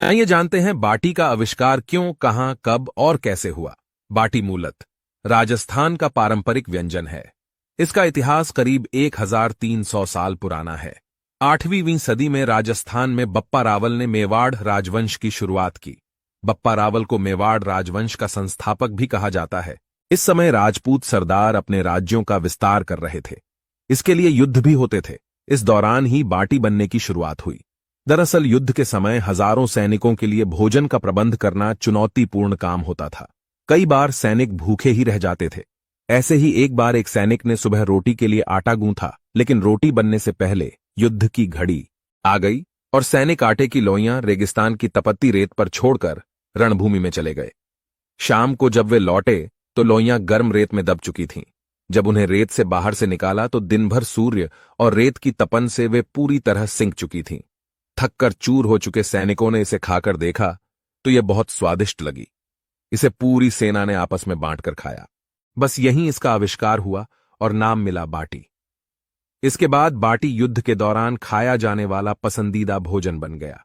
आइए जानते हैं बाटी का आविष्कार क्यों, कहां, कब और कैसे हुआ। बाटी मूलतः राजस्थान का पारंपरिक व्यंजन है। इसका इतिहास करीब 1300 साल पुराना है। 8वीं सदी में राजस्थान में बप्पा रावल ने मेवाड़ राजवंश की शुरुआत की। बप्पा रावल को मेवाड़ राजवंश का संस्थापक भी कहा जाता है। इस समय राजपूत सरदार अपने राज्यों का विस्तार कर रहे थे। इसके लिए युद्ध भी होते थे। इस दौरान ही बाटी बनने की शुरुआत हुई। दरअसल युद्ध के समय हजारों सैनिकों के लिए भोजन का प्रबंध करना चुनौतीपूर्ण काम होता था। कई बार सैनिक भूखे ही रह जाते थे। ऐसे ही एक बार एक सैनिक ने सुबह रोटी के लिए आटा गूंथा, लेकिन रोटी बनने से पहले युद्ध की घड़ी आ गई और सैनिक आटे की लोइयां रेगिस्तान की तपती रेत पर छोड़कर रणभूमि में चले गए। शाम को जब वे लौटे तो लोइयां गर्म रेत में दब चुकी थीं। जब उन्हें रेत से बाहर से निकाला तो दिन भर सूर्य और रेत की तपन से वे पूरी तरह सिंक चुकी थीं। थककर चूर हो चुके सैनिकों ने इसे खाकर देखा तो यह बहुत स्वादिष्ट लगी। इसे पूरी सेना ने आपस में बांटकर खाया। बस यहीं इसका आविष्कार हुआ और नाम मिला बाटी। इसके बाद बाटी युद्ध के दौरान खाया जाने वाला पसंदीदा भोजन बन गया।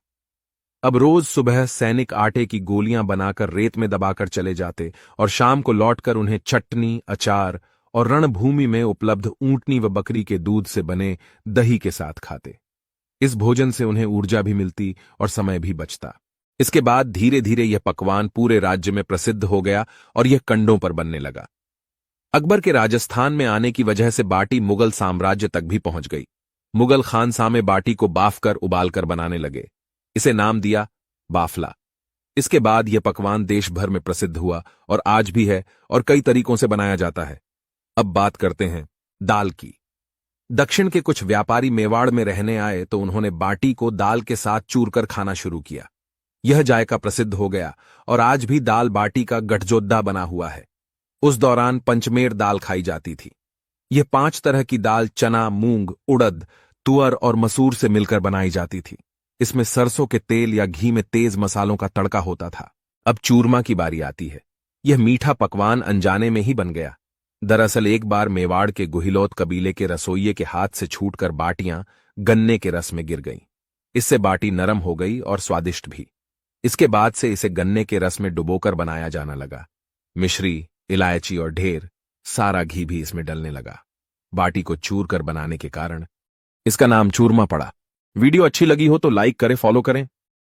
अब रोज सुबह सैनिक आटे की गोलियां बनाकर रेत में दबाकर चले जाते और शाम को लौटकर उन्हें चटनी, अचार और रणभूमि में उपलब्ध ऊंटनी व बकरी के दूध से बने दही के साथ खाते। इस भोजन से उन्हें ऊर्जा भी मिलती और समय भी बचता। इसके बाद धीरे धीरे यह पकवान पूरे राज्य में प्रसिद्ध हो गया और यह कंडों पर बनने लगा। अकबर के राजस्थान में आने की वजह से बाटी मुगल साम्राज्य तक भी पहुंच गई। मुगल खानसामे बाटी को बाफ कर उबालकर बनाने लगे। इसे नाम दिया बाफला। इसके बाद यह पकवान देश भर में प्रसिद्ध हुआ और आज भी है और कई तरीकों से बनाया जाता है। अब बात करते हैं दाल की। दक्षिण के कुछ व्यापारी मेवाड़ में रहने आए तो उन्होंने बाटी को दाल के साथ चूरकर खाना शुरू किया। यह जायका प्रसिद्ध हो गया और आज भी दाल बाटी का गठजोद्धा बना हुआ है। उस दौरान पंचमेर दाल खाई जाती थी। यह 5 तरह की दाल चना, मूंग, उड़द, तुअर और मसूर से मिलकर बनाई जाती थी। इसमें सरसों के तेल या घी में तेज मसालों का तड़का होता था। अब चूरमा की बारी आती है। यह मीठा पकवान अनजाने में ही बन गया। दरअसल एक बार मेवाड़ के गुहिलोत कबीले के रसोइये के हाथ से छूटकर बाटियां गन्ने के रस में गिर गईं। इससे बाटी नरम हो गई और स्वादिष्ट भी। इसके बाद से इसे गन्ने के रस में डुबोकर बनाया जाना लगा। मिश्री, इलायची और ढेर सारा घी भी इसमें डलने लगा। बाटी को चूर कर बनाने के कारण इसका नाम चूरमा पड़ा। वीडियो अच्छी लगी हो तो लाइक करें, फॉलो करें।